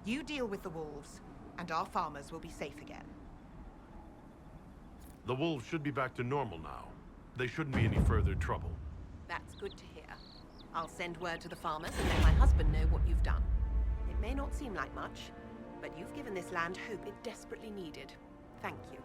You deal with the wolves, and our farmers will be safe again. The wolves should be back to normal now. They shouldn't be any further trouble. That's good to hear. I'll send word to the farmers and let my husband know what you've done. It may not seem like much, but you've given this land hope it desperately needed. Thank you.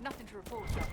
Nothing to report, Doc.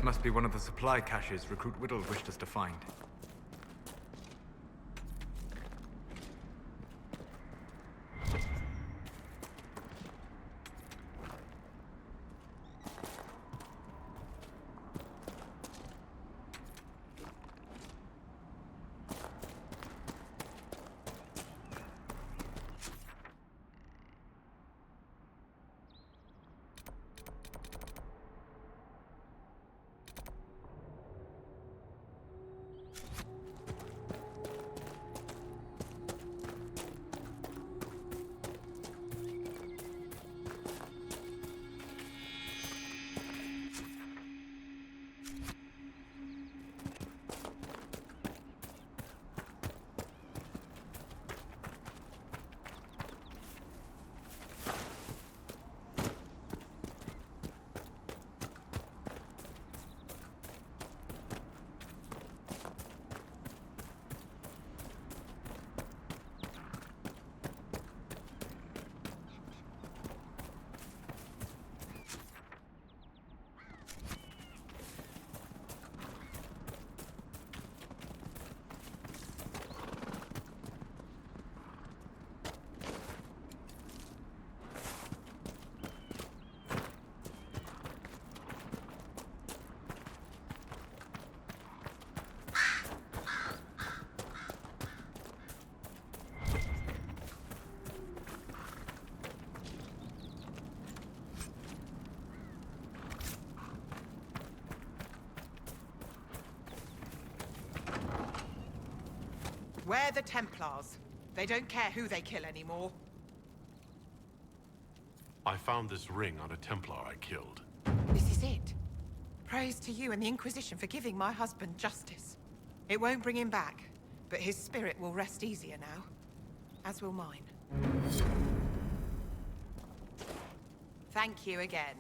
must be one of the supply caches Recruit Whittle wished us to find. We're the Templars. They don't care who they kill anymore. I found this ring on a Templar I killed. This is it. Praise to you and the Inquisition for giving my husband justice. It won't bring him back, but his spirit will rest easier now. As will mine. Thank you again.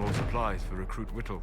More supplies for Recruit Whittle.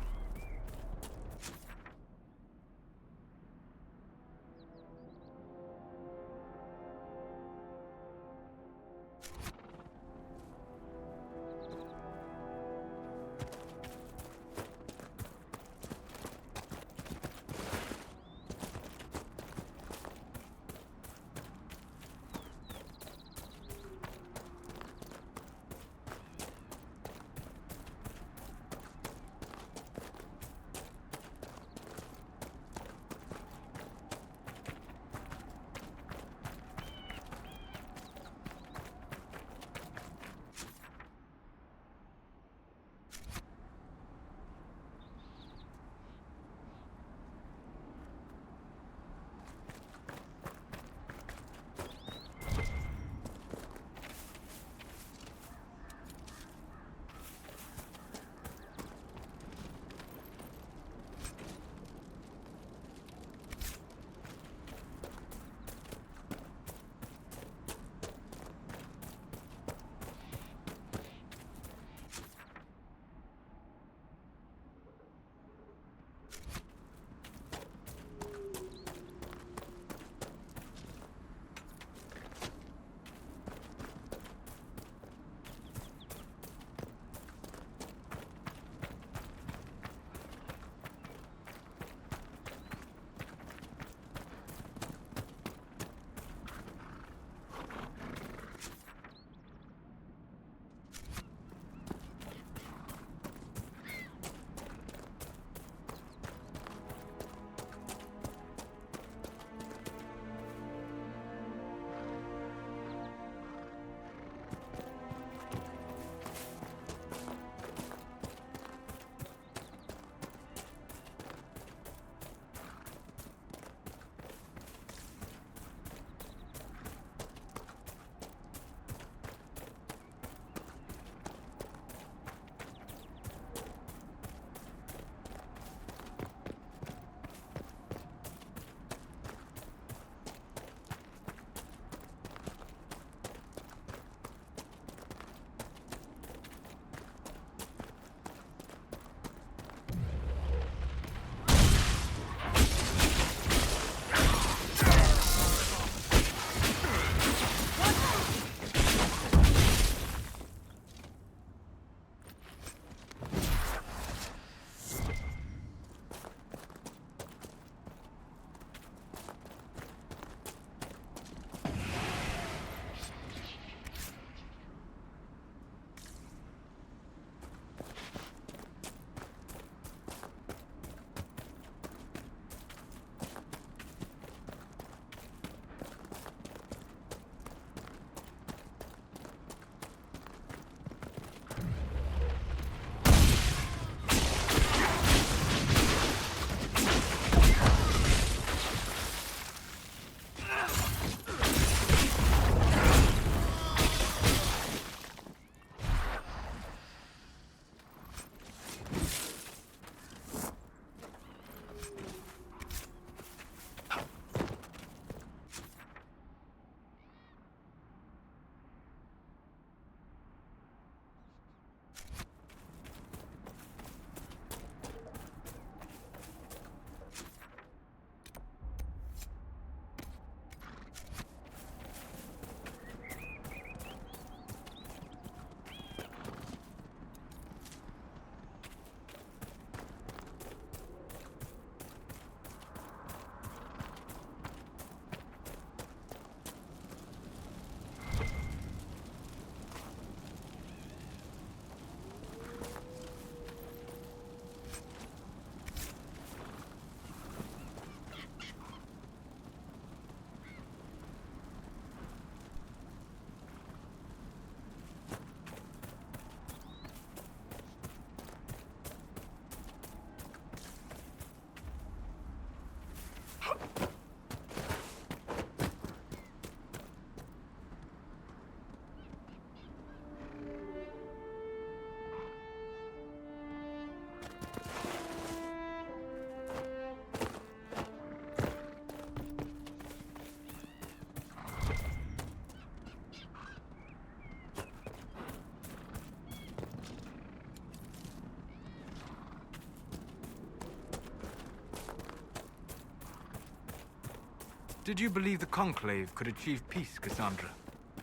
Did you believe the Conclave could achieve peace, Cassandra?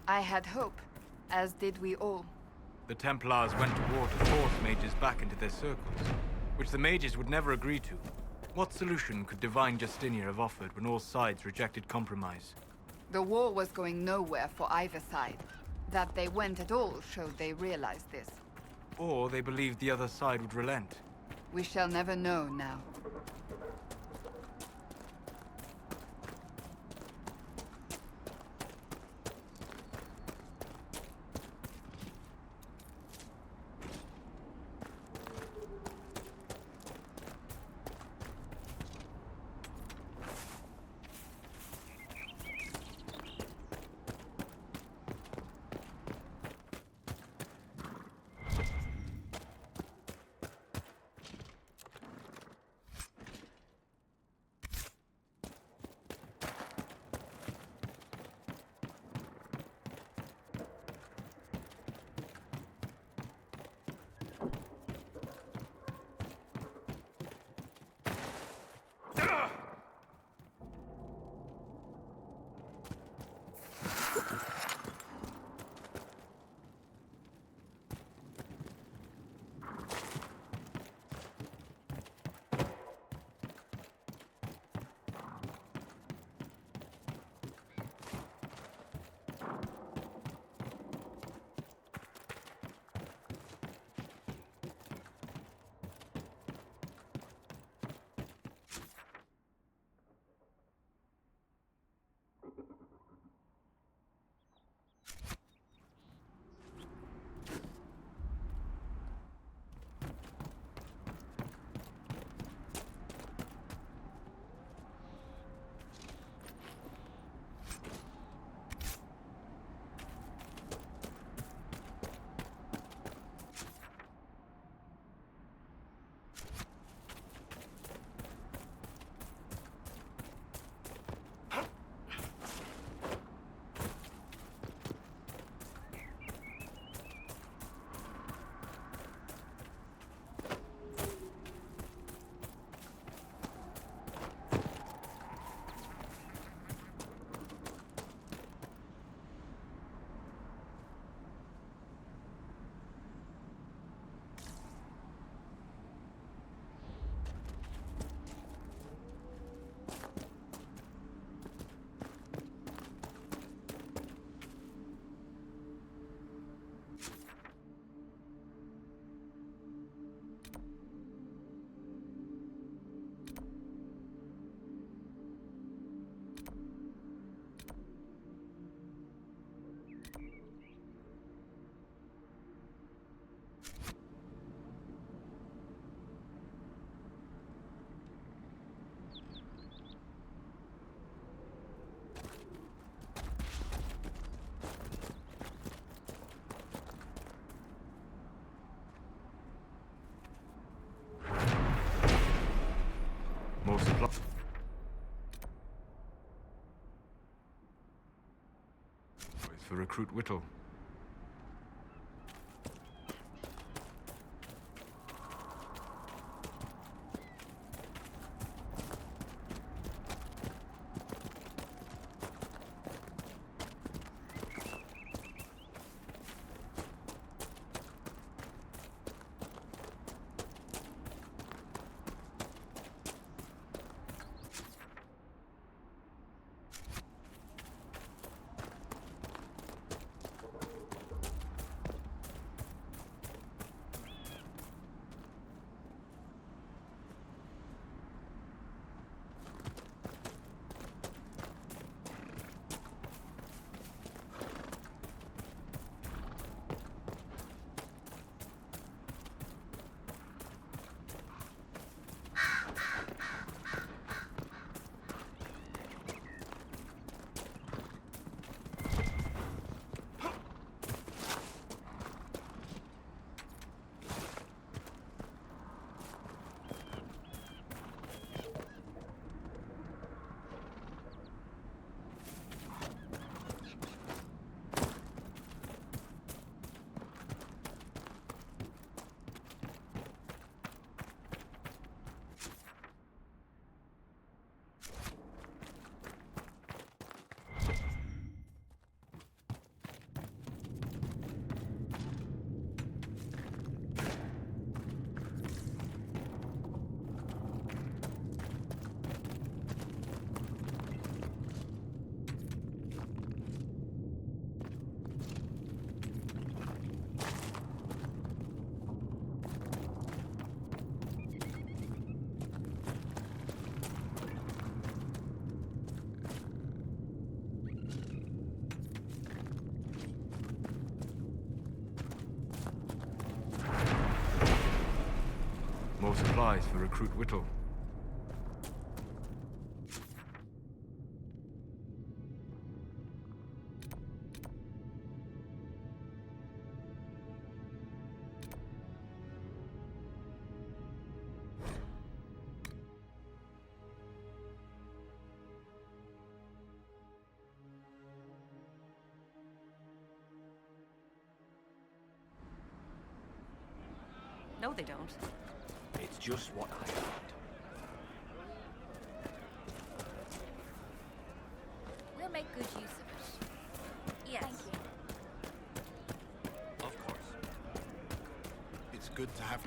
I had hope, as did we all. The Templars went to war to force mages back into their circles, which the mages would never agree to. What solution could Divine Justinia have offered when all sides rejected compromise? The war was going nowhere for either side. That they went at all showed they realized this. Or they believed the other side would relent. We shall never know now. More supply. For Recruit Whittle. More supplies for Recruit Whittle. No, they don't. It's just what I thought. We'll make good use of it. Yes. Thank you. Of course. It's good to have...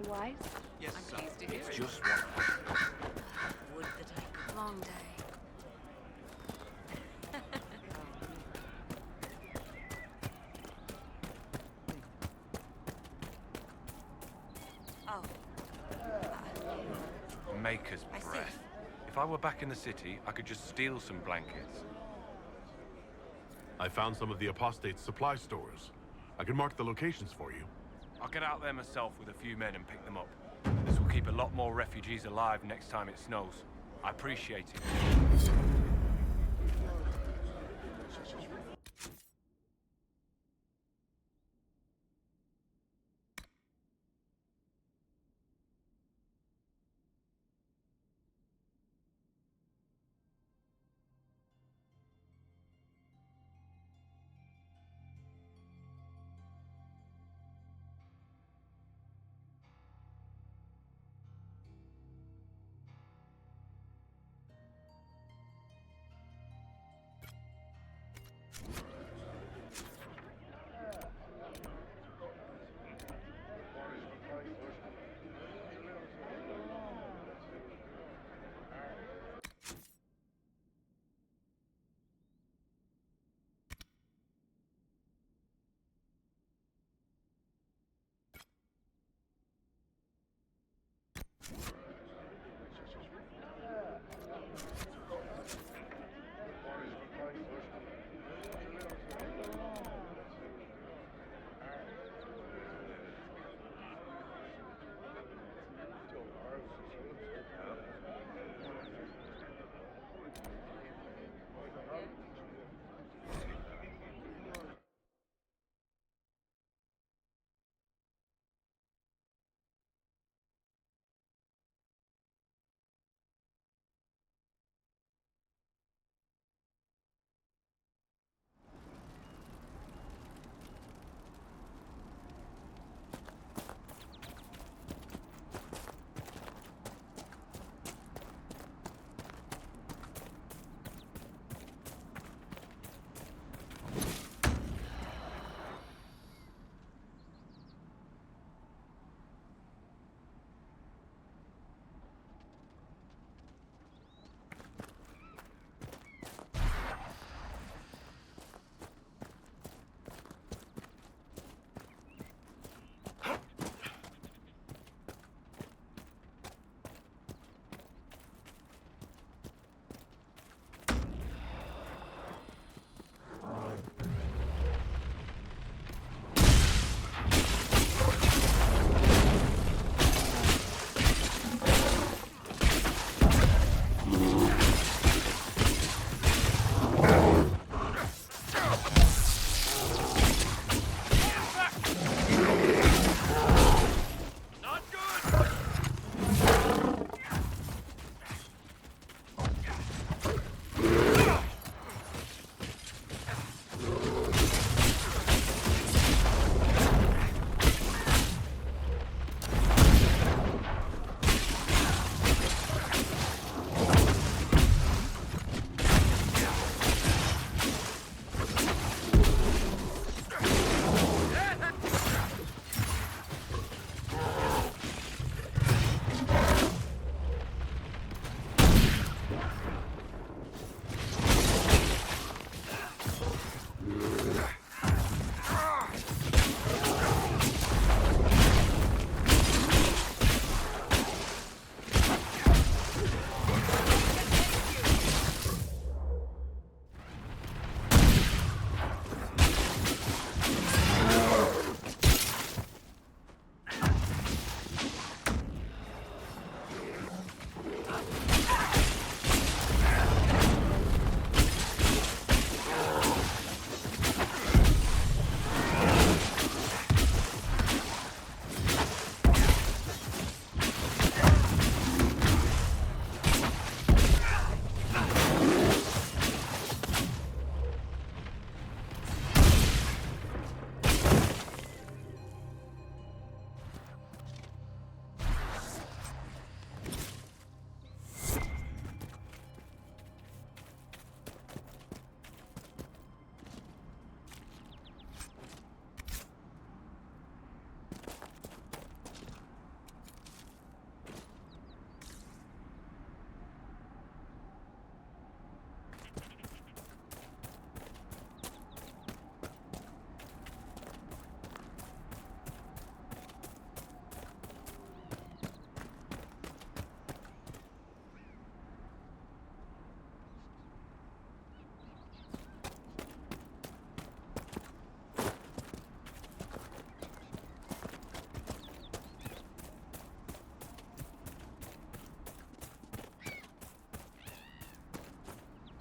Wise? Yes, I'm sir. pleased to hear It's it. just what... Would that I could. Long day. Oh. Maker's I see. breath. If I were back in the city, I could just steal some blankets. I found some of the apostate's supply stores. I can mark the locations for you. I'll get out there myself with a few men and pick them up. This will keep a lot more refugees alive next time it snows. I appreciate it.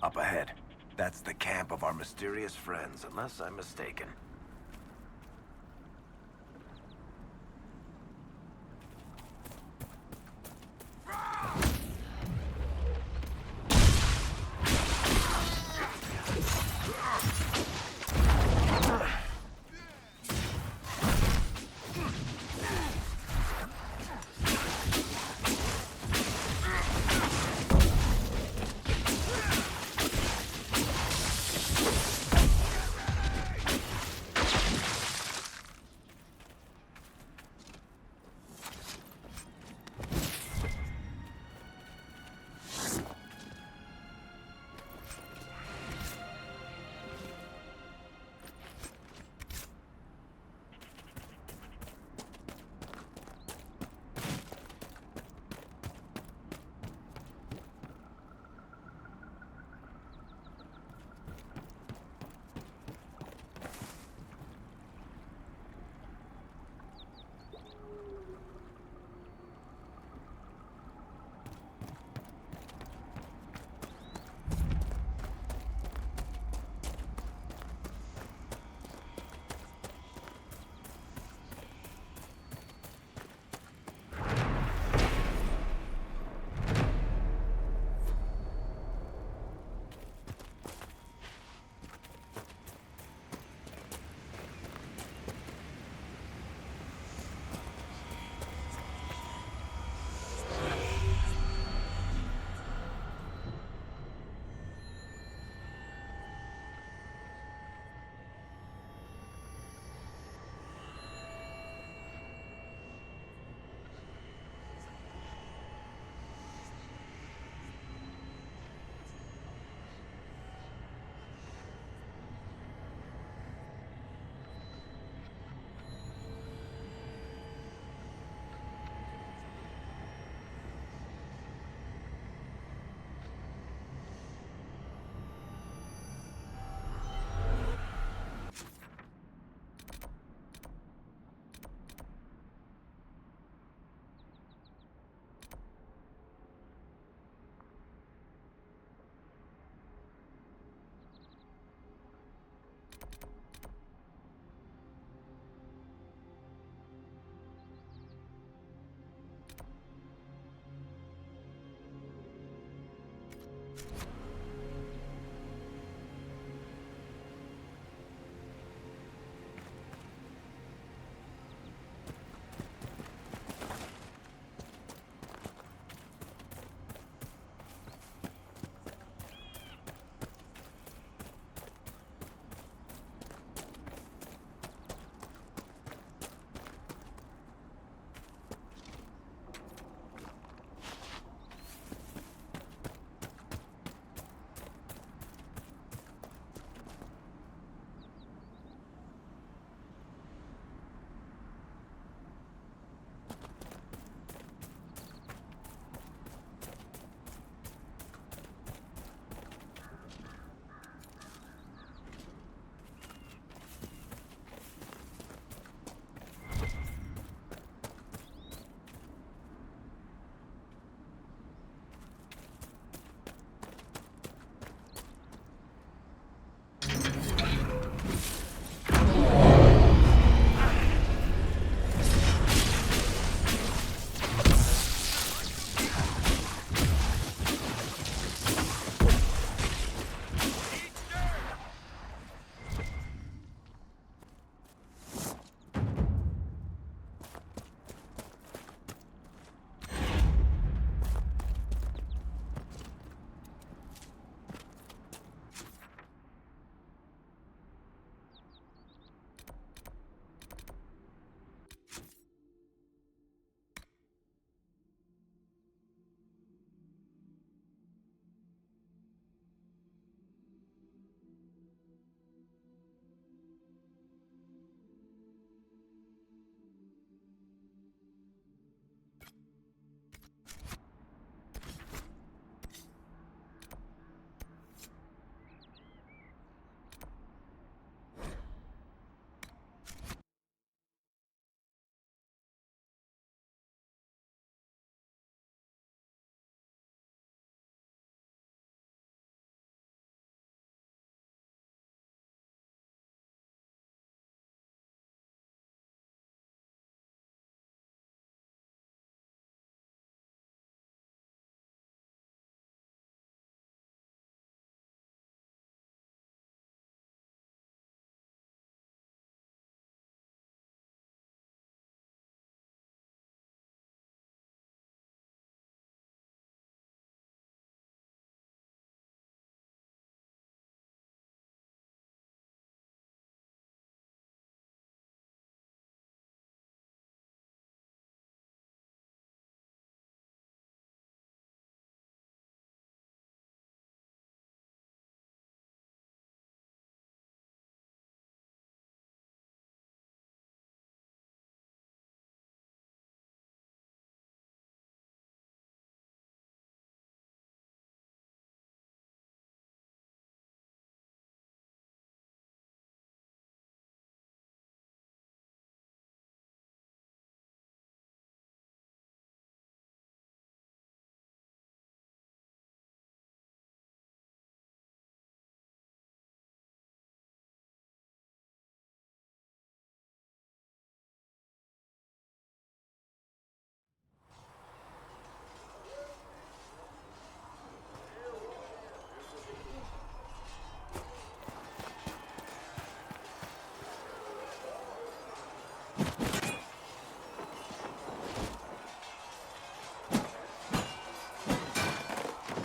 Up ahead. That's the camp of our mysterious friends, unless I'm mistaken.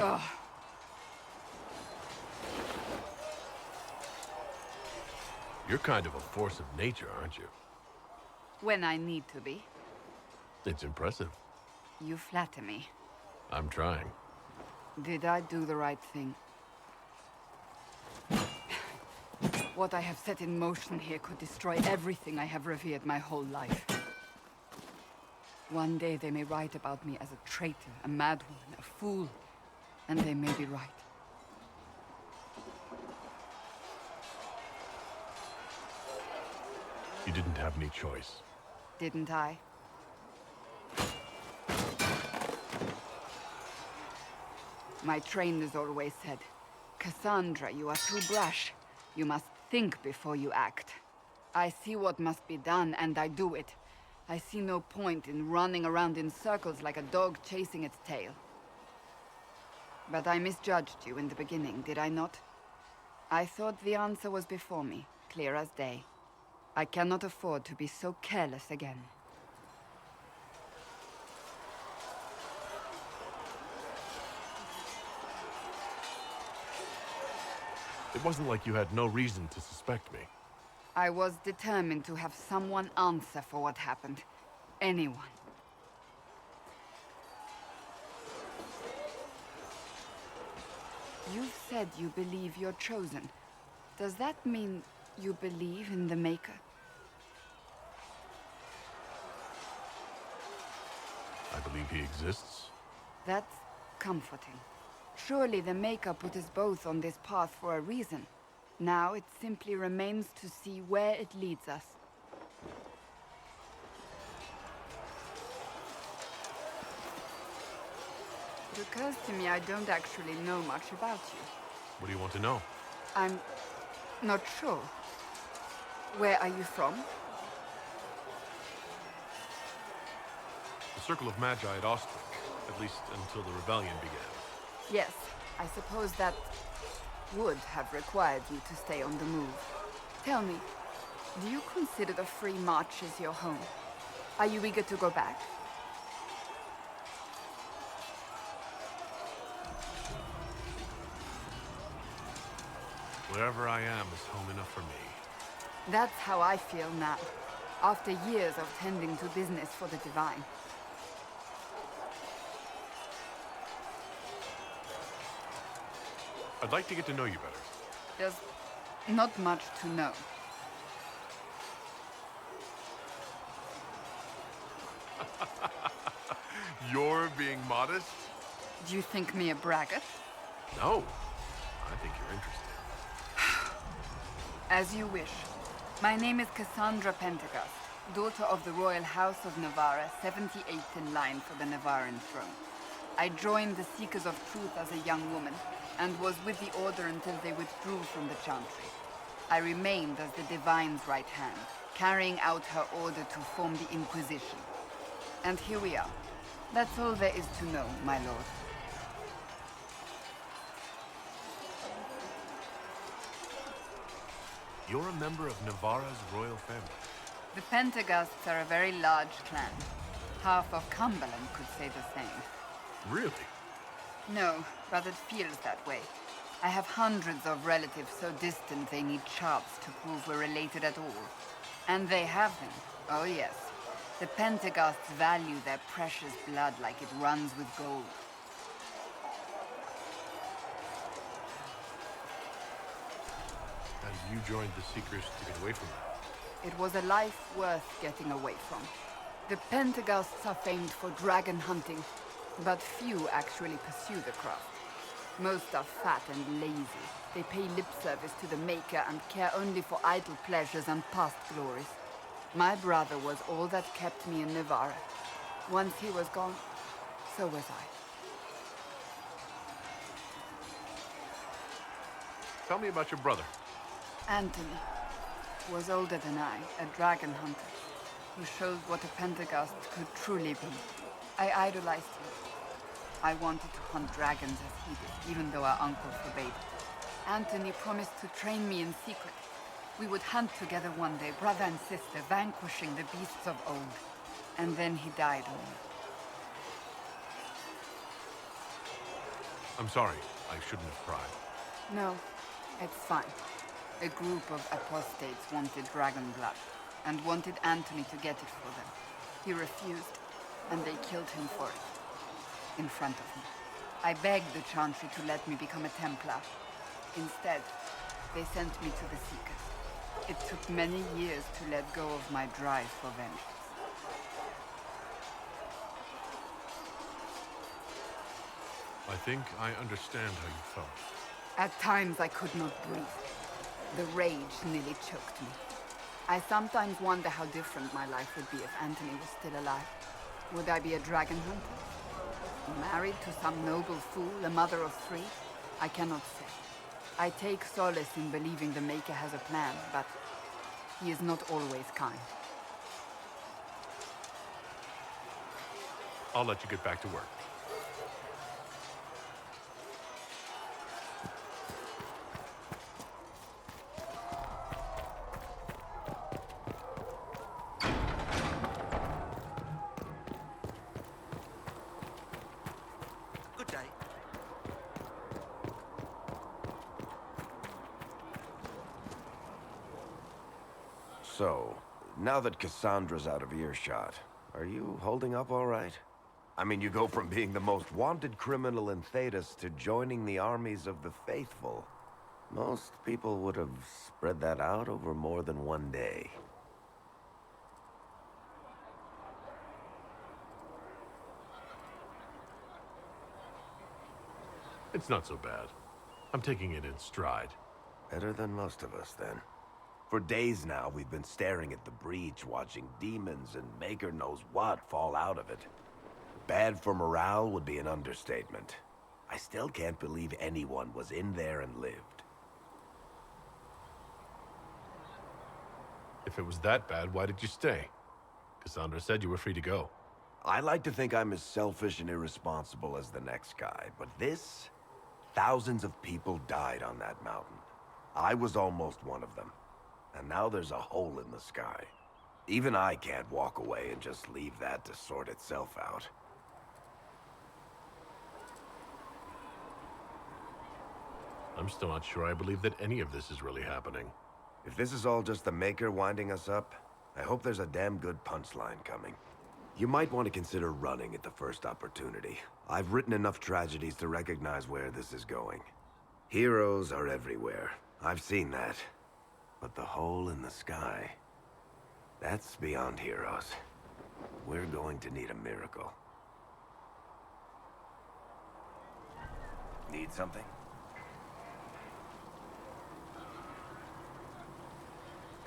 Ugh. You're kind of a force of nature, aren't you? When I need to be. It's impressive. You flatter me. I'm trying. Did I do the right thing? What I have set in motion here could destroy everything I have revered my whole life. One day they may write about me as a traitor, a madwoman, a fool. And they may be right. You didn't have any choice. Didn't I? My trainers always said, Cassandra, you are too brash. You must think before you act. I see what must be done, and I do it. I see no point in running around in circles like a dog chasing its tail. But I misjudged you in the beginning, did I not? I thought the answer was before me, clear as day. I cannot afford to be so careless again. It wasn't like you had no reason to suspect me. I was determined to have someone answer for what happened. Anyone. You've said you believe you're chosen. Does that mean you believe in the Maker? I believe he exists. That's comforting. Surely the Maker put us both on this path for a reason. Now it simply remains to see where it leads us. It occurs to me I don't actually know much about you. What do you want to know? I'm not sure. Where are you from? The Circle of Magi at Ostrich, at least until the rebellion began. Yes, I suppose that would have required you to stay on the move. Tell me, do you consider the Free March as your home? Are you eager to go back? Wherever I am is home enough for me. That's how I feel now, after years of tending to business for the Divine. I'd like to get to know you better. There's not much to know. You're being modest? Do you think me a braggart? No. I think you're interested. As you wish. My name is Cassandra Pendergast, daughter of the Royal House of Navarra, 78th in line for the Navarran throne. I joined the Seekers of Truth as a young woman, and was with the Order until they withdrew from the Chantry. I remained as the Divine's right hand, carrying out her order to form the Inquisition. And here we are. That's all there is to know, my lord. You're a member of Navarra's royal family. The Pendergasts are a very large clan. Half of Cumberland could say the same. Really? No, but it feels that way. I have hundreds of relatives so distant they need charts to prove we're related at all. And they have them. Oh yes. The Pendergasts value their precious blood like it runs with gold. And you joined the Seekers to get away from that? It was a life worth getting away from. The Pendergasts are famed for dragon hunting, but few actually pursue the craft. Most are fat and lazy. They pay lip service to the Maker and care only for idle pleasures and past glories. My brother was all that kept me in Navarra. Once he was gone, so was I. Tell me about your brother. Anthony was older than I, a dragon hunter, who showed what a Pendergast could truly be. I idolized him. I wanted to hunt dragons as he did, even though our uncle forbade it. Anthony promised to train me in secret. We would hunt together one day, brother and sister, vanquishing the beasts of old. And then he died on me. I'm sorry. I shouldn't have cried. No, it's fine. A group of apostates wanted dragon blood, and wanted Anthony to get it for them. He refused, and they killed him for it. In front of me. I begged the Chantry to let me become a Templar. Instead, they sent me to the Seekers. It took many years to let go of my drive for vengeance. I think I understand how you felt. At times I could not breathe. The rage nearly choked me. I sometimes wonder how different my life would be if Anthony was still alive. Would I be a dragon hunter? Married to some noble fool, a mother of 3? I cannot say. I take solace in believing the Maker has a plan, but he is not always kind. I'll let you get back to work. Good day. So, now that Cassandra's out of earshot, are you holding up all right? I mean, you go from being the most wanted criminal in Thedas to joining the armies of the faithful. Most people would have spread that out over more than one day. It's not so bad. I'm taking it in stride. Better than most of us, then. For days now, we've been staring at the breach, watching demons and Maker knows what fall out of it. Bad for morale would be an understatement. I still can't believe anyone was in there and lived. If it was that bad, why did you stay? Cassandra said you were free to go. I like to think I'm as selfish and irresponsible as the next guy, but this... Thousands of people died on that mountain. I was almost one of them. And now there's a hole in the sky. Even I can't walk away and just leave that to sort itself out. I'm still not sure I believe that any of this is really happening. If this is all just the Maker winding us up, I hope there's a damn good punchline coming. You might want to consider running at the first opportunity. I've written enough tragedies to recognize where this is going. Heroes are everywhere. I've seen that. But the hole in the sky... that's beyond heroes. We're going to need a miracle. Need something?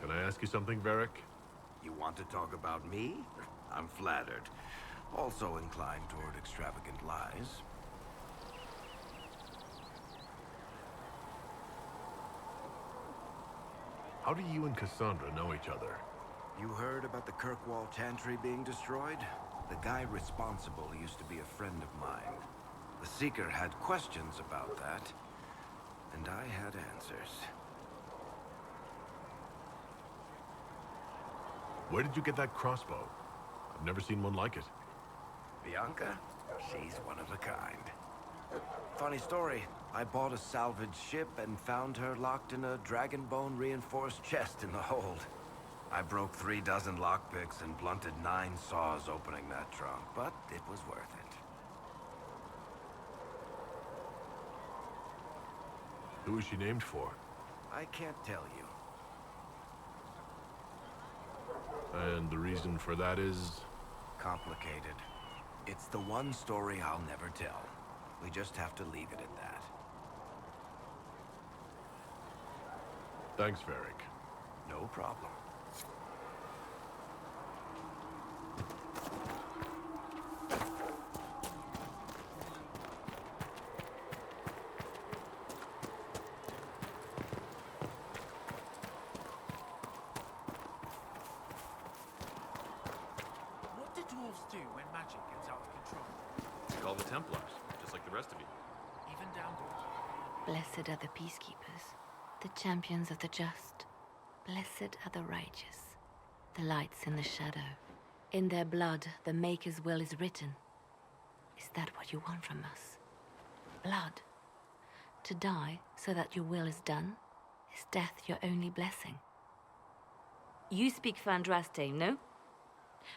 Can I ask you something, Varric? You want to talk about me? I'm flattered. Also inclined toward extravagant lies. How do you and Cassandra know each other? You heard about the Kirkwall Chantry being destroyed? The guy responsible used to be a friend of mine. The Seeker had questions about that, and I had answers. Where did you get that crossbow? I've never seen one like it. Bianca? She's one of a kind. Funny story. I bought a salvaged ship and found her locked in a dragonbone reinforced chest in the hold. I broke 3 dozen lockpicks and blunted 9 saws opening that trunk, but it was worth it. Who is she named for? I can't tell you. And the reason for that is... Complicated. It's the one story I'll never tell. We just have to leave it at that. Thanks, Varric. No problem. What do dwarves do when magic gets out of control? Call the Templars, just like the rest of you. Even down to... Blessed are the peacekeepers, the champions of the just. Blessed are the righteous, the lights in the shadow. In their blood, the Maker's will is written. Is that what you want from us? Blood? To die so that your will is done? Is death your only blessing? You speak for Andraste, no?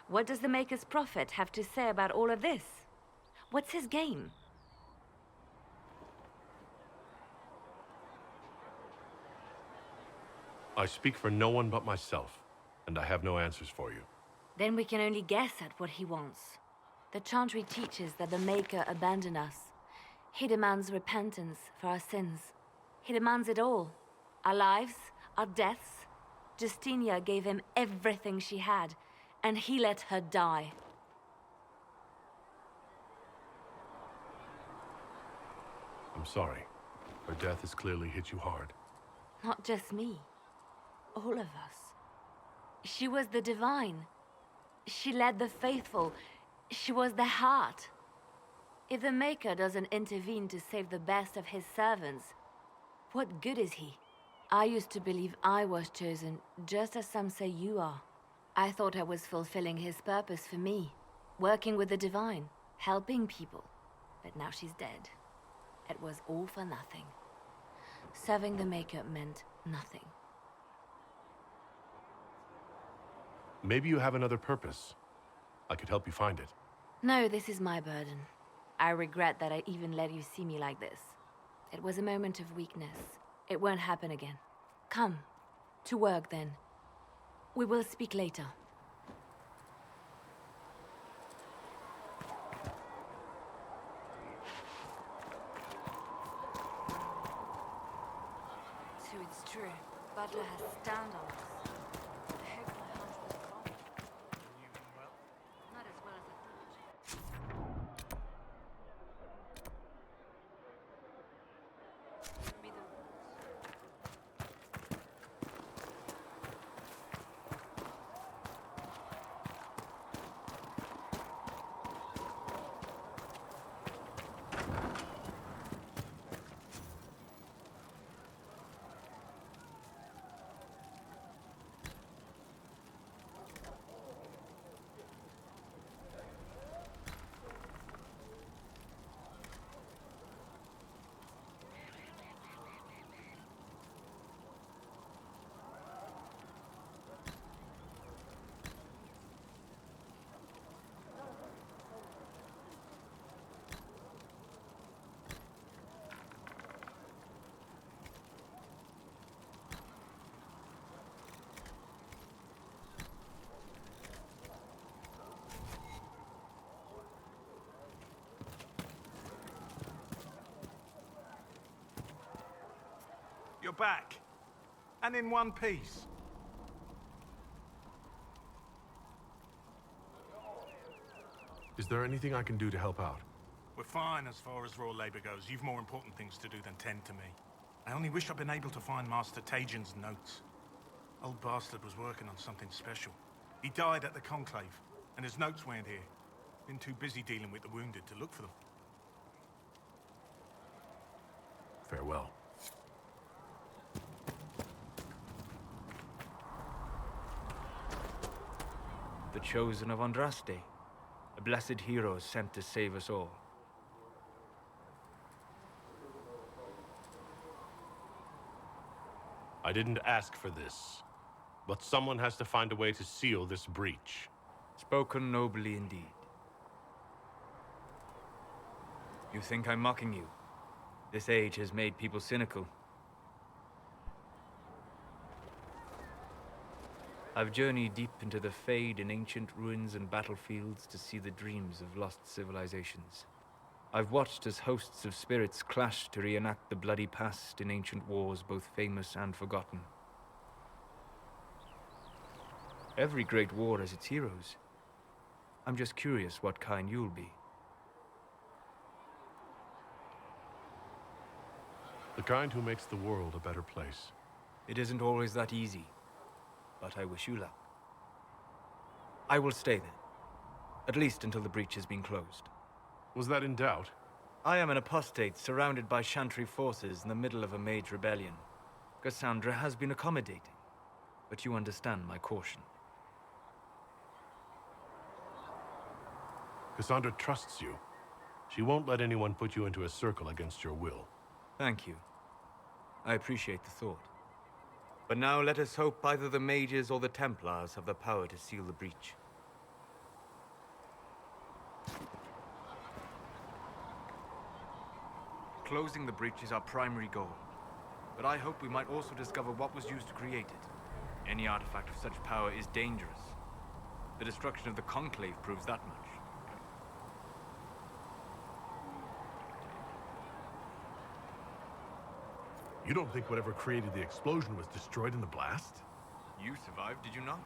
What does the Maker's prophet have to say about all of this? What's his game? I speak for no one but myself, and I have no answers for you. Then we can only guess at what he wants. The Chantry teaches that the Maker abandoned us. He demands repentance for our sins. He demands it all. Our lives, our deaths. Justinia gave him everything she had, and he let her die. I'm sorry. Her death has clearly hit you hard. Not just me. All of us. She was the divine. She led the faithful. She was the heart. If the Maker doesn't intervene to save the best of his servants, what good is he? I used to believe I was chosen, just as some say you are. I thought I was fulfilling his purpose for me, working with the divine, helping people. But now she's dead. It was all for nothing. Serving the Maker meant nothing. Maybe you have another purpose. I could help you find it. No, this is my burden. I regret that I even let you see me like this. It was a moment of weakness. It won't happen again. Come. To work, then. We will speak later. So it's true. Butler has stand on us. I hope my hunt was wrong. Not as well as I thought. Show me the rules. You're back. And in one piece. Is there anything I can do to help out? We're fine as far as raw labor goes. You've more important things to do than tend to me. I only wish I'd been able to find Master Tajin's notes. Old bastard was working on something special. He died at the Conclave, and his notes weren't here. Been too busy dealing with the wounded to look for them. Farewell. The chosen of Andraste, a blessed hero sent to save us all. I didn't ask for this, but someone has to find a way to seal this breach. Spoken nobly indeed. You think I'm mocking you? This age has made people cynical. I've journeyed deep into the Fade in ancient ruins and battlefields to see the dreams of lost civilizations. I've watched as hosts of spirits clash to reenact the bloody past in ancient wars, both famous and forgotten. Every great war has its heroes. I'm just curious what kind you'll be. The kind who makes the world a better place. It isn't always that easy, but I wish you luck. I will stay then, at least until the breach has been closed. Was that in doubt? I am an apostate surrounded by Chantry forces in the middle of a mage rebellion. Cassandra has been accommodating, but you understand my caution. Cassandra trusts you. She won't let anyone put you into a circle against your will. Thank you. I appreciate the thought. But now let us hope either the mages or the Templars have the power to seal the breach. Closing the breach is our primary goal. But I hope we might also discover what was used to create it. Any artifact of such power is dangerous. The destruction of the Conclave proves that much. You don't think whatever created the explosion was destroyed in the blast? You survived, did you not?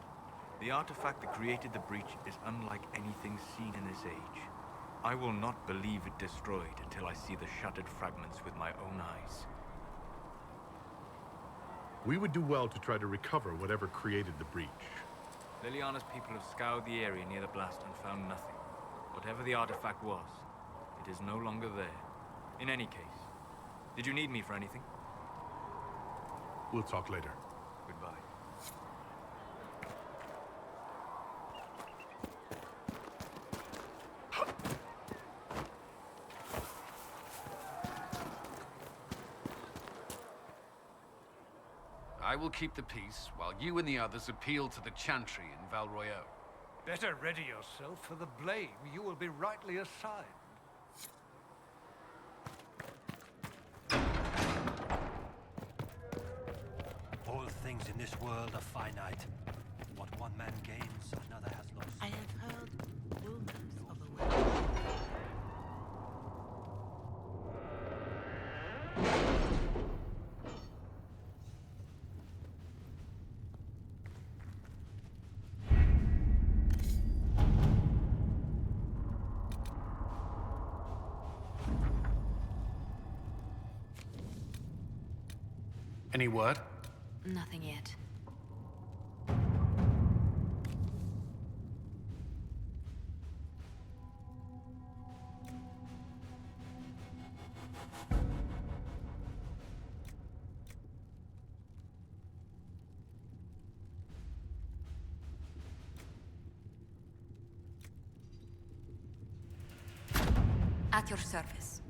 The artifact that created the breach is unlike anything seen in this age. I will not believe it destroyed until I see the shattered fragments with my own eyes. We would do well to try to recover whatever created the breach. Liliana's people have scoured the area near the blast and found nothing. Whatever the artifact was, it is no longer there. In any case, did you need me for anything? We'll talk later. Goodbye. I will keep the peace, while you and the others appeal to the Chantry in Val Royeaux. Better ready yourself for the blame. You will be rightly assigned. All things in this world are finite. What one man gains, another has lost. I have heard rumors of a way. Any word? Nothing yet. At your service.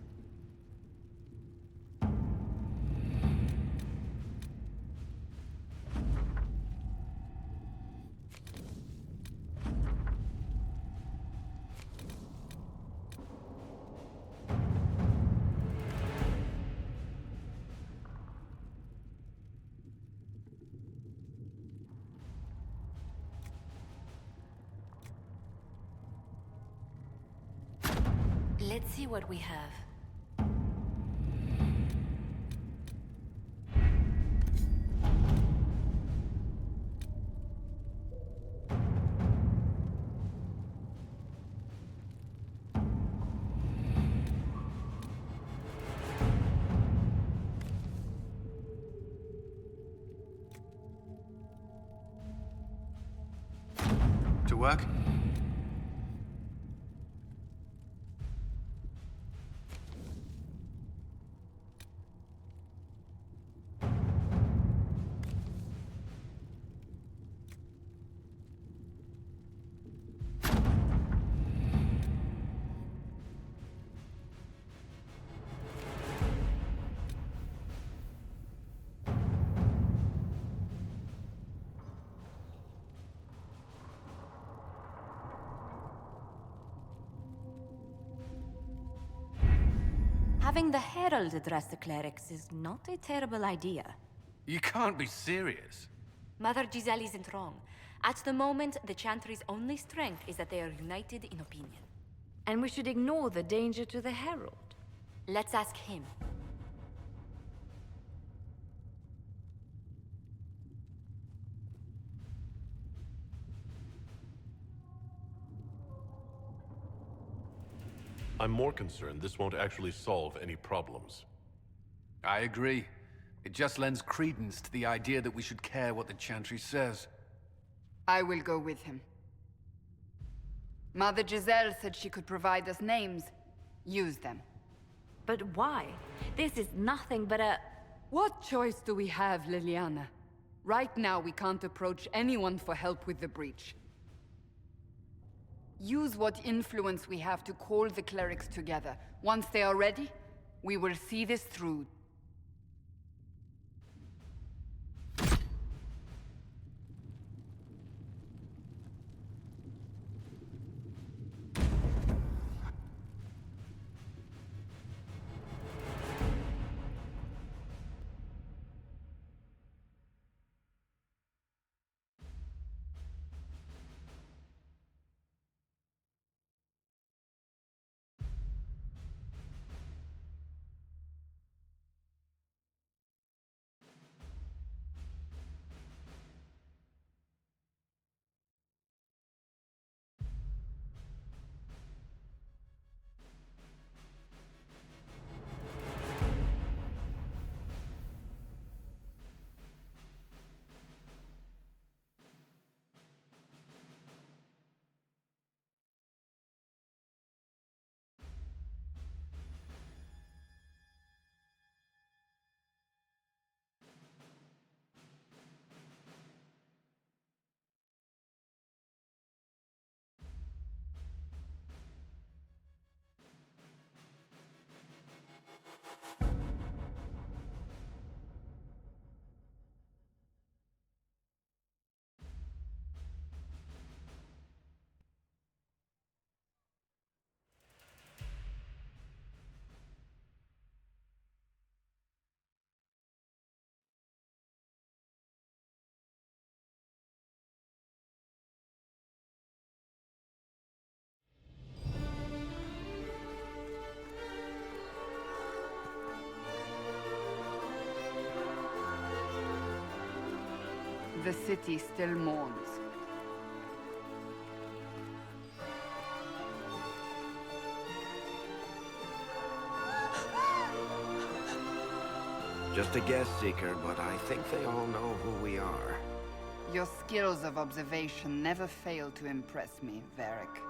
Let's see what we have. To work? Having the Herald address the clerics is not a terrible idea. You can't be serious. Mother Giselle isn't wrong. At the moment, the Chantry's only strength is that they are united in opinion. And we should ignore the danger to the Herald. Let's ask him. I'm more concerned this won't actually solve any problems. I agree. It just lends credence to the idea that we should care what the Chantry says. I will go with him. Mother Giselle said she could provide us names. Use them. But why? This is nothing but a... What choice do we have, Liliana? Right now, we can't approach anyone for help with the breach. Use what influence we have to call the clerics together. Once they are ready, we will see this through, city still mourns. Just a guess, Seeker, but I think they all know who we are. Your skills of observation never fail to impress me, Varric.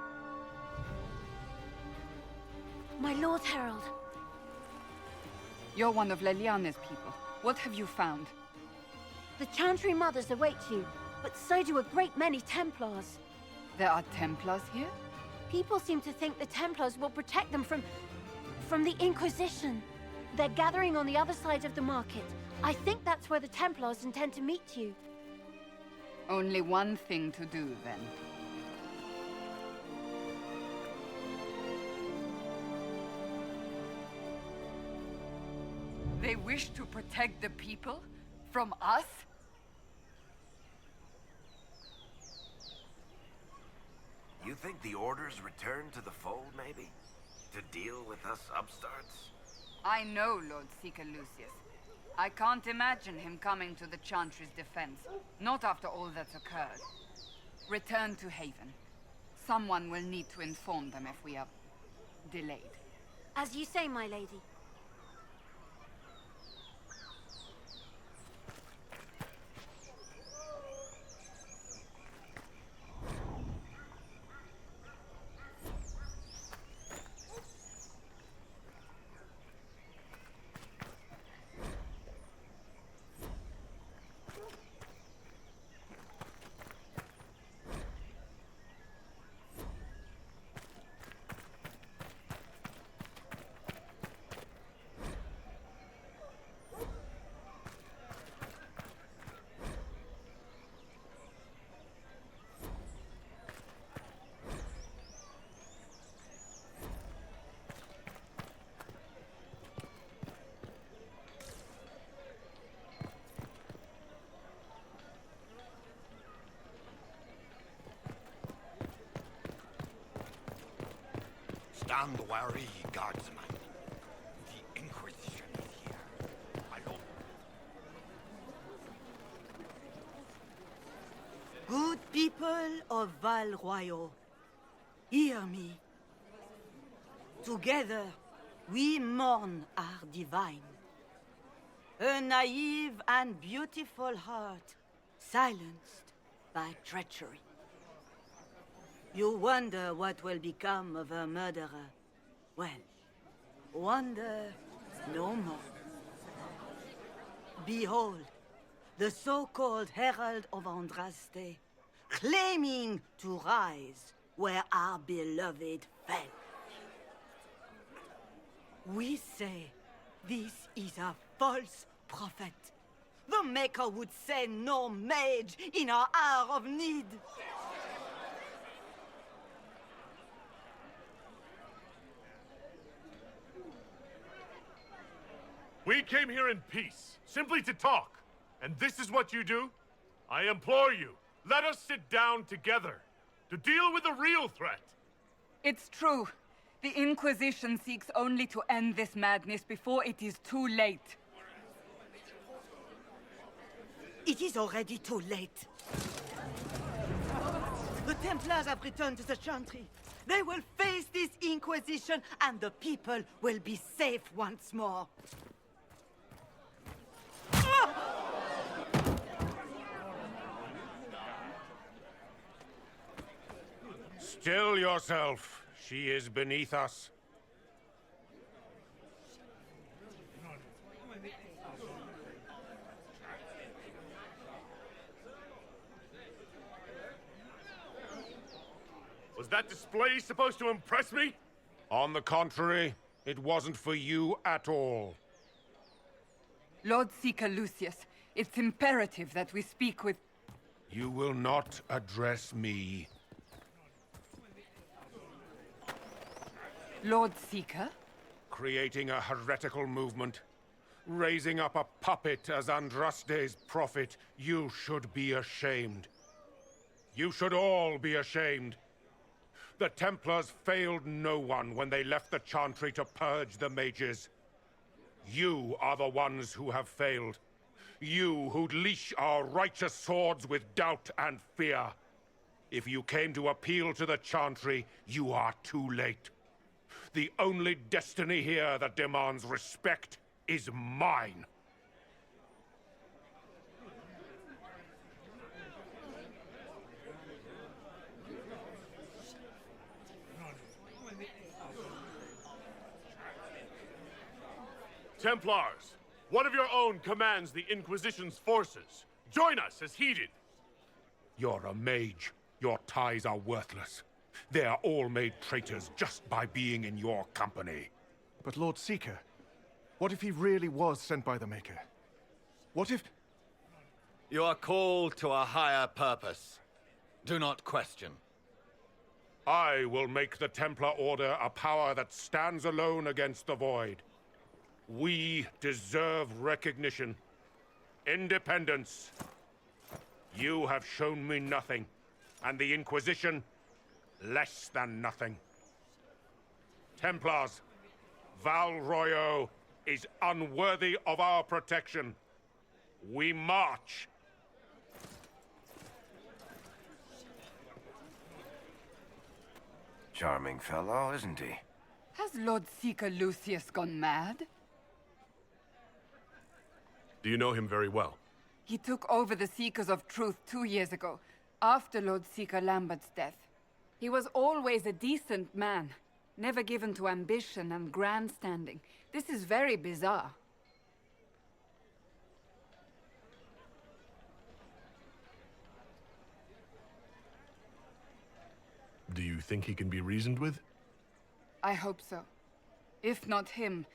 My Lord Herald. You're one of Leliana's people. What have you found? The Chantry Mothers await you, but so do a great many Templars. There are Templars here? People seem to think the Templars will protect them from the Inquisition. They're gathering on the other side of the market. I think that's where the Templars intend to meet you. Only one thing to do, then. They wish to protect the people? From us? You think the Order's return to the fold, maybe? To deal with us upstarts? I know Lord Seeker Lucius. I can't imagine him coming to the Chantry's defense. Not after all that's occurred. Return to Haven. Someone will need to inform them if we are delayed. As you say, my lady. Stand wary, guardsman. The Inquisition is here. My lord. Good people of Val Royal, hear me. Together, we mourn our divine. A naive and beautiful heart, silenced by treachery. You wonder what will become of a murderer. Well, wonder no more. Behold, the so-called Herald of Andraste, claiming to rise where our beloved fell. We say this is a false prophet. The Maker would send no mage in our hour of need. We came here in peace, simply to talk. And this is what you do? I implore you, let us sit down together to deal with the real threat. It's true. The Inquisition seeks only to end this madness before it is too late. It is already too late. The Templars have returned to the Chantry. They will face this Inquisition, and the people will be safe once more. Still yourself. She is beneath us. Was that display supposed to impress me? On the contrary, it wasn't for you at all. Lord Seeker Lucius, it's imperative that we speak with... You will not address me. Lord Seeker? Creating a heretical movement. Raising up a puppet as Andraste's prophet. You should be ashamed. You should all be ashamed. The Templars failed no one when they left the Chantry to purge the mages. You are the ones who have failed. You who'd leash our righteous swords with doubt and fear. If you came to appeal to the Chantry, you are too late. The only destiny here that demands respect is mine. Templars, one of your own commands the Inquisition's forces. Join us as he did. You're a mage. Your ties are worthless. They are all made traitors just by being in your company. But Lord Seeker, what if he really was sent by the Maker? What if... You are called to a higher purpose. Do not question. I will make the Templar Order a power that stands alone against the Void. We deserve recognition. Independence. You have shown me nothing, and the Inquisition, less than nothing. Templars, Val Royo is unworthy of our protection. We march. Charming fellow, isn't he? Has Lord Seeker Lucius gone mad? Do you know him very well? He took over the Seekers of Truth 2 years ago, after Lord Seeker Lambert's death. He was always a decent man, never given to ambition and grandstanding. This is very bizarre. Do you think he can be reasoned with? I hope so. If not him,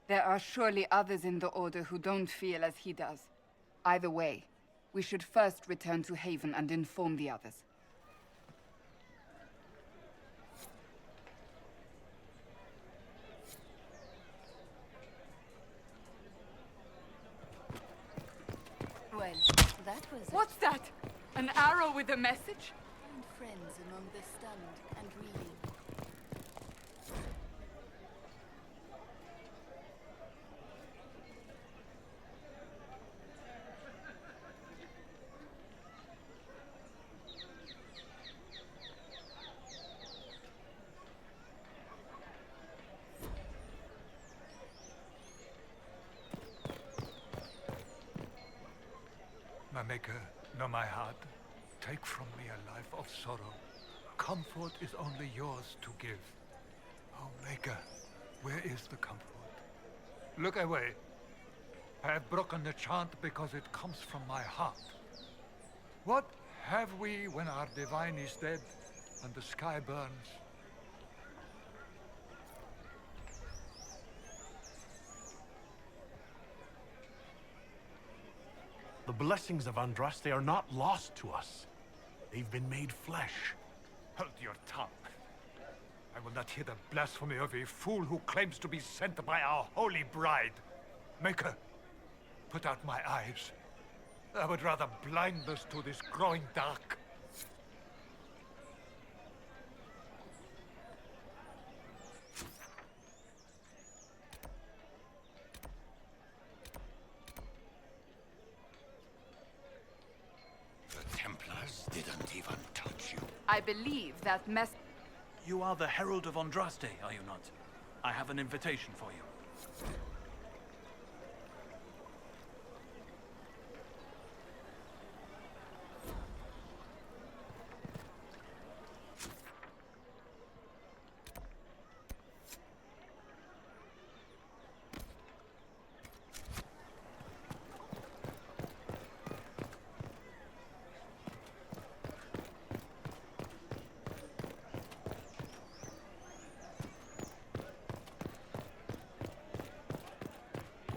there are surely others in the Order who don't feel as he does. Either way, we should first return to Haven and inform the others. Well, that was... What's that? An arrow with a message? Find friends among the stunned and reeling. My Maker, know my heart. Take from me a life of sorrow. Comfort is only yours to give. Oh, Maker, where is the comfort? Look away. I have broken the chant because it comes from my heart. What have we when our divine is dead and the sky burns? The blessings of Andraste are not lost to us. They've been made flesh. Hold your tongue. I will not hear the blasphemy of a fool who claims to be sent by our holy bride. Maker, put out my eyes. I would rather blind us to this growing dark. The Templars didn't even touch you. I believe that You are the Herald of Andraste, are you not? I have an invitation for you.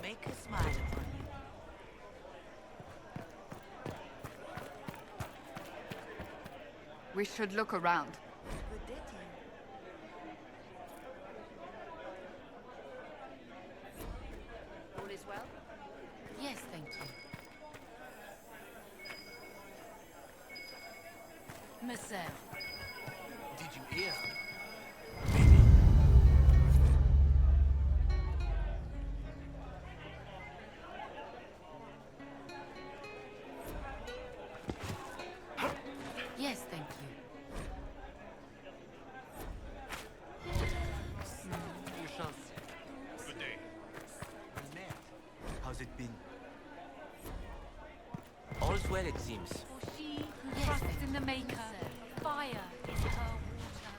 Make a smile upon you. we should look around. Good day to you. All is well? Yes, thank you. Marcel. Did you hear? well, it seems. For she who trusts in the Maker, fire is her water.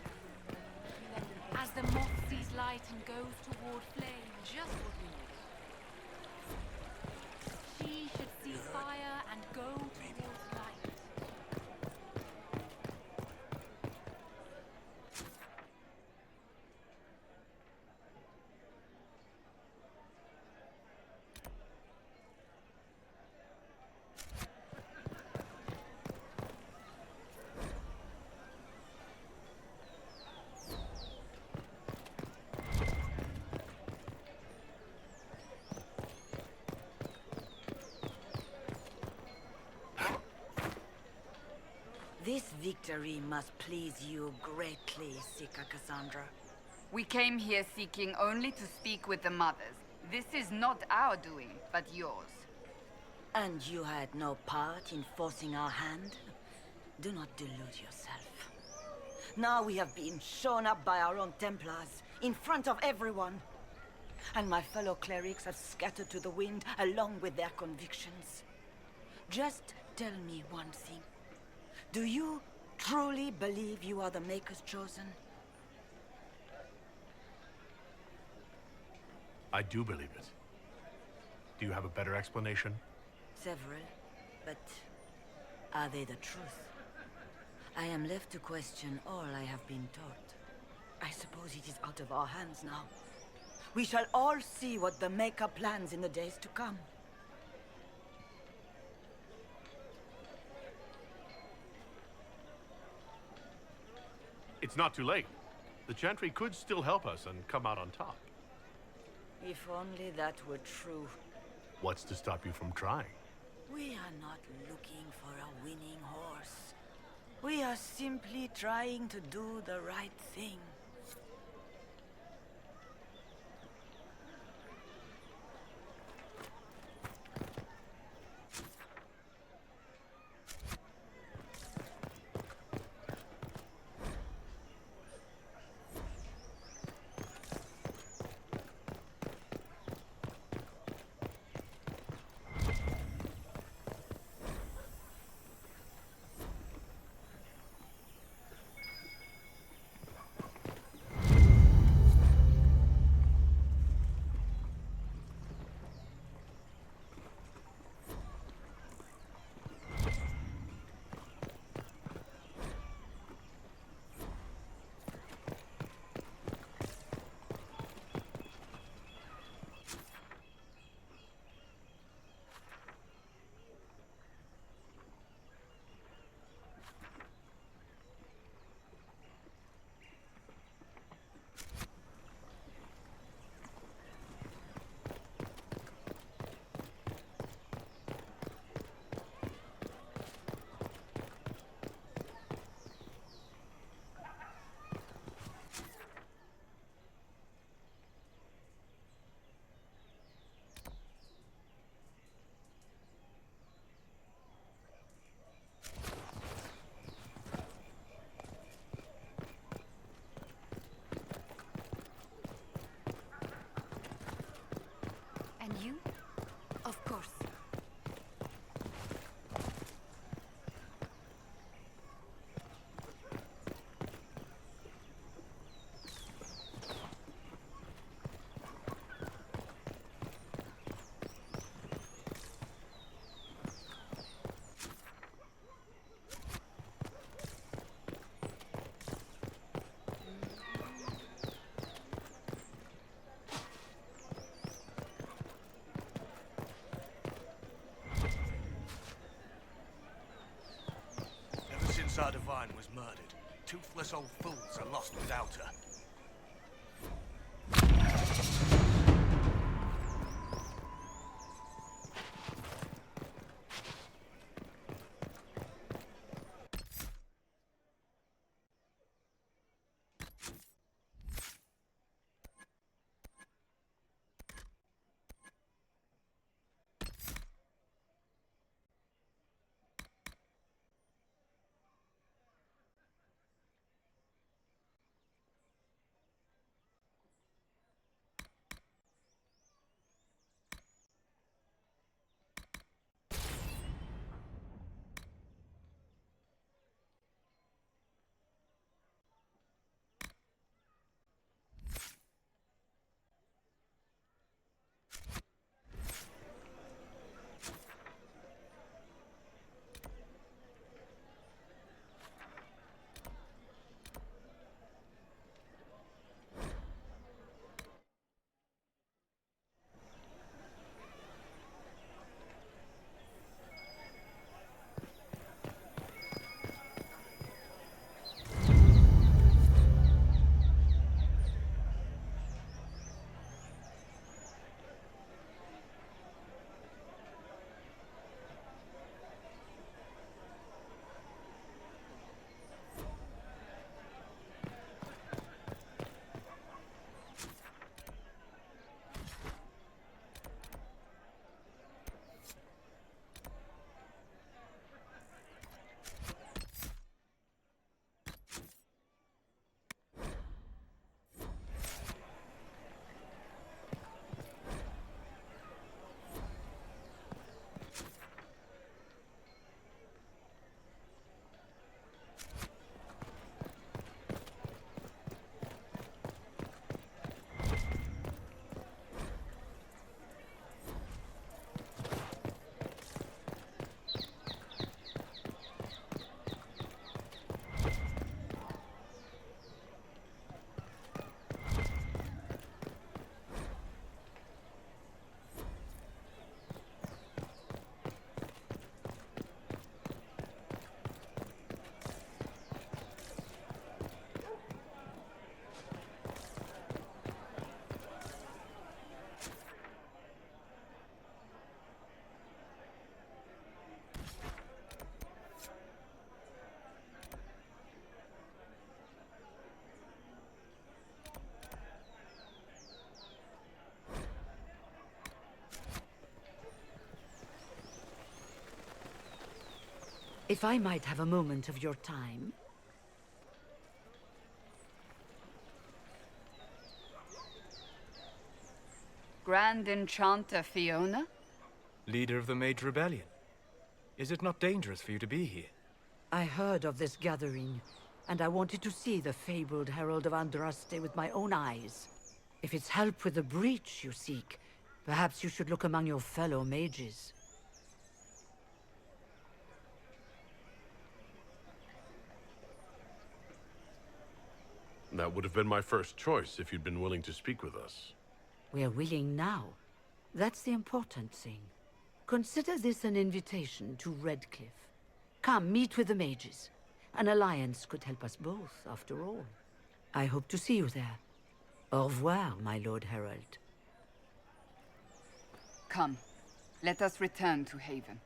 As the moth sees light and goes toward flame, just what we needed. She should see fire and go towards light. This victory must please you greatly, Sika Cassandra. We came here seeking only to speak with the mothers. This is not our doing, but yours. And you had no part in forcing our hand? Do not delude yourself. Now we have been shown up by our own Templars, in front of everyone. And my fellow clerics have scattered to the wind along with their convictions. Just tell me one thing. Do you truly believe you are the Maker's chosen? I do believe it. Do you have a better explanation? Several, but are they the truth? I am left to question all I have been taught. I suppose it is out of our hands now. We shall all see what the Maker plans in the days to come. It's not too late. The Chantry could still help us and come out on top. If only that were true. What's to stop you from trying? We are not looking for a winning horse. We are simply trying to do the right thing. And you? Of course. Since our divine was murdered, toothless old fools are lost without her. If I might have a moment of your time. Grand Enchanter Fiona? Leader of the Mage Rebellion. Is it not dangerous for you to be here? I heard of this gathering, and I wanted to see the fabled Herald of Andraste with my own eyes. If it's help with the breach you seek, perhaps you should look among your fellow mages. That would have been my first choice if you'd been willing to speak with us. We're willing now. That's the important thing. Consider this an invitation to Redcliffe. Come, meet with the mages. An alliance could help us both, after all. I hope to see you there. Au revoir, my Lord Herald. Come, let us return to Haven.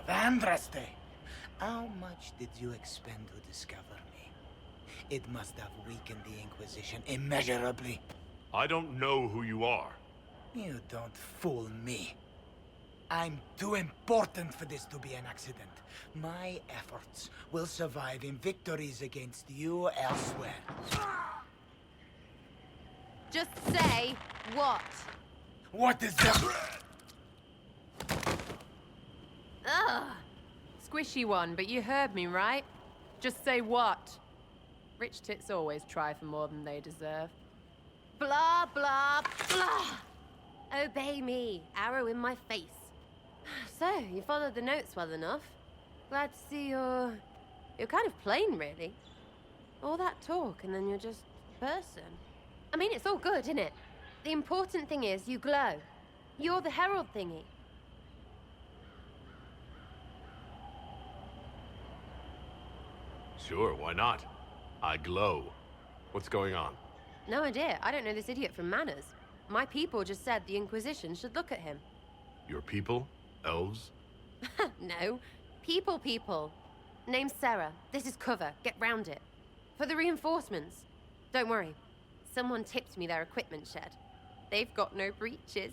Andraste! How much did you expend to discover me? It must have weakened the Inquisition immeasurably. I don't know who you are. You don't fool me. I'm too important for this to be an accident. My efforts will survive in victories against you elsewhere. Just say what? What is that? Ugh. Squishy one, but you heard me, right? Just say what? Rich tits always try for more than they deserve. Blah, blah, blah. Obey me. Arrow in my face. So, you followed the notes well enough. Glad to see you're kind of plain, really. All that talk, and then you're just a person. I mean, it's all good, isn't it? The important thing is you glow. You're the herald thingy. Sure, why not? I glow. What's going on? No idea. I don't know this idiot from Manners. My people just said the Inquisition should look at him. Your people? Elves? No. People. Name's Sarah. This is cover. Get round it. For the reinforcements. Don't worry. Someone tipped me their equipment shed. They've got no breaches.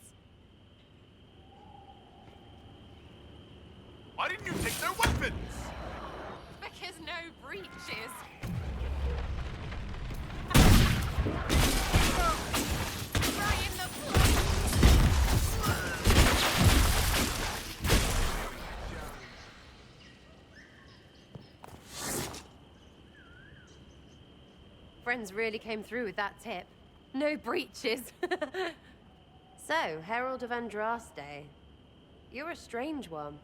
Why didn't you take their weapons? Because no breaches. Right in the Friends really came through with that tip. No breaches. So, Herald of Andraste. You're a strange one.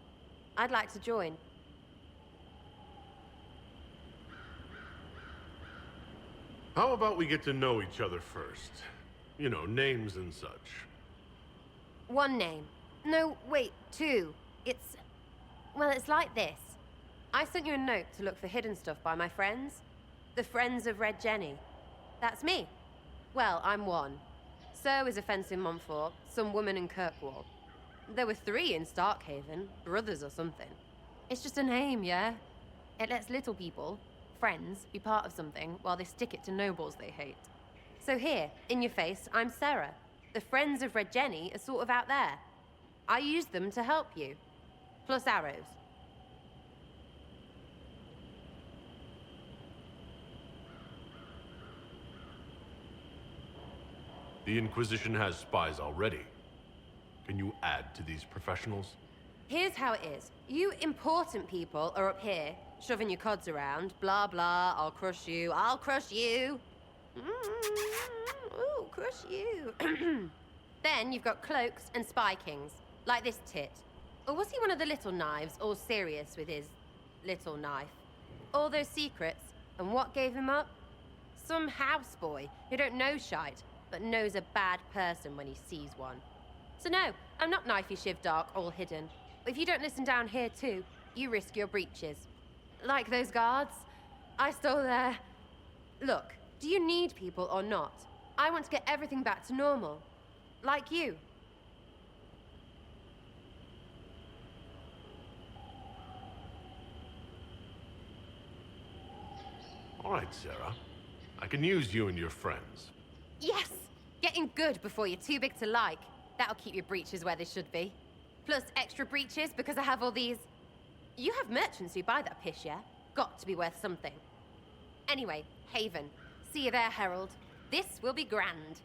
I'd like to join. How about we get to know each other first? You know, names and such. One name. No, wait, two. Well, it's like this. I sent you a note to look for hidden stuff by my friends. The Friends of Red Jenny. That's me. Well, I'm one. So is a fence in Montfort, some woman in Kirkwall. There were 3 in Starkhaven, brothers or something. It's just a name, yeah? It lets little people, friends, be part of something while they stick it to nobles they hate. So here, in your face, I'm Sarah. The Friends of Red Jenny are sort of out there. I use them to help you. Plus arrows. The Inquisition has spies already. Can you add to these professionals? Here's how it is. You important people are up here, shoving your cods around. Blah, blah, I'll crush you, I'll crush you. Ooh, crush you. Then you've got cloaks and spy kings, like this tit. Or was he one of the little knives, all serious with his little knife? All those secrets, and what gave him up? Some houseboy who don't know shite, but knows a bad person when he sees one. So no, I'm not knifey shiv dark, all hidden. If you don't listen down here too, you risk your breeches. Like those guards, I stole their... Look, do you need people or not? I want to get everything back to normal. Like you. All right, Sarah. I can use you and your friends. Yes! Getting good before you're too big to like. That'll keep your breeches where they should be. Plus extra breeches because I have all these... You have merchants who buy that piss, yeah? Got to be worth something. Anyway, Haven. See you there, Herald. This will be grand.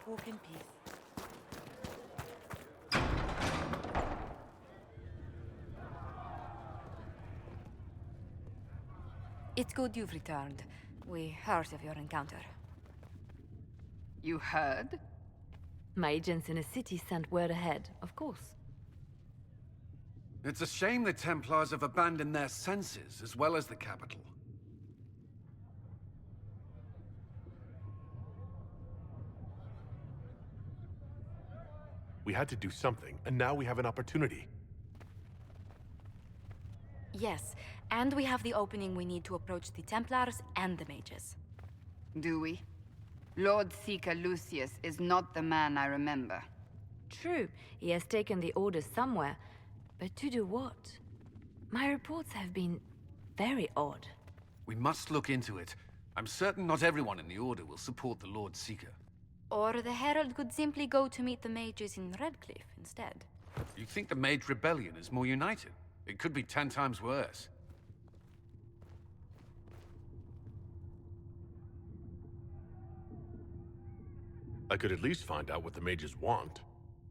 walk in peace. It's good you've returned. We heard of your encounter. You heard? My agents in a city sent word ahead, of course. It's a shame the Templars have abandoned their senses, as well as the capital. We had to do something, and now we have an opportunity. Yes, and we have the opening we need to approach the Templars and the mages. Do we? Lord Seeker Lucius is not the man I remember. True, he has taken the orders somewhere, but to do what? My reports have been very odd. We must look into it. I'm certain not everyone in the Order will support the Lord Seeker. Or the Herald could simply go to meet the mages in Redcliffe instead. You think the Mage Rebellion is more united? It could be 10 times worse. I could at least find out what the mages want.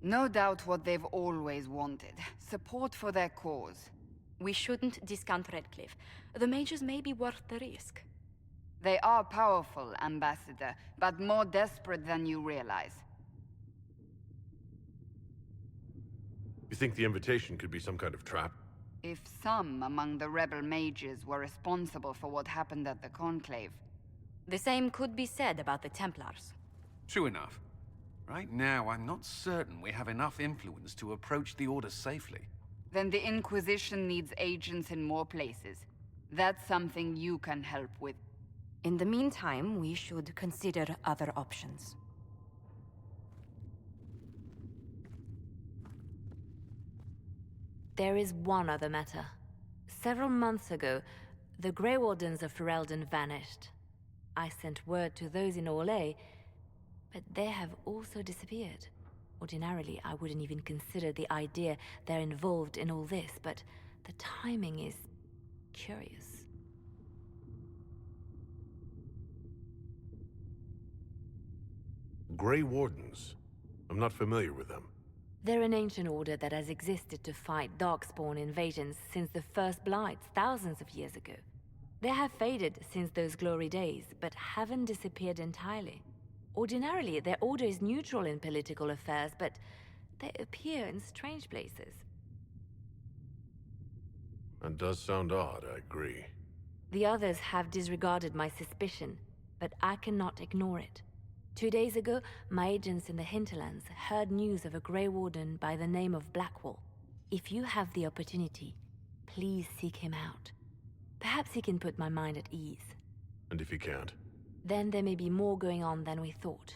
No doubt what they've always wanted. Support for their cause. We shouldn't discount Redcliffe. The mages may be worth the risk. They are powerful, Ambassador, but more desperate than you realize. You think the invitation could be some kind of trap? If some among the rebel mages were responsible for what happened at the Conclave. The same could be said about the Templars. True enough. Right now, I'm not certain we have enough influence to approach the Order safely. Then the Inquisition needs agents in more places. That's something you can help with. In the meantime, we should consider other options. There is one other matter. Several months ago, the Grey Wardens of Ferelden vanished. I sent word to those in Orlais, but they have also disappeared. Ordinarily, I wouldn't even consider the idea they're involved in all this, but the timing is curious. Grey Wardens. I'm not familiar with them. They're an ancient order that has existed to fight Darkspawn invasions since the first Blights thousands of years ago. They have faded since those glory days, but haven't disappeared entirely. Ordinarily, their order is neutral in political affairs, but they appear in strange places. That does sound odd, I agree. The others have disregarded my suspicion, but I cannot ignore it. 2 days ago, my agents in the hinterlands heard news of a Grey Warden by the name of Blackwall. If you have the opportunity, please seek him out. Perhaps he can put my mind at ease. And if he can't? Then there may be more going on than we thought.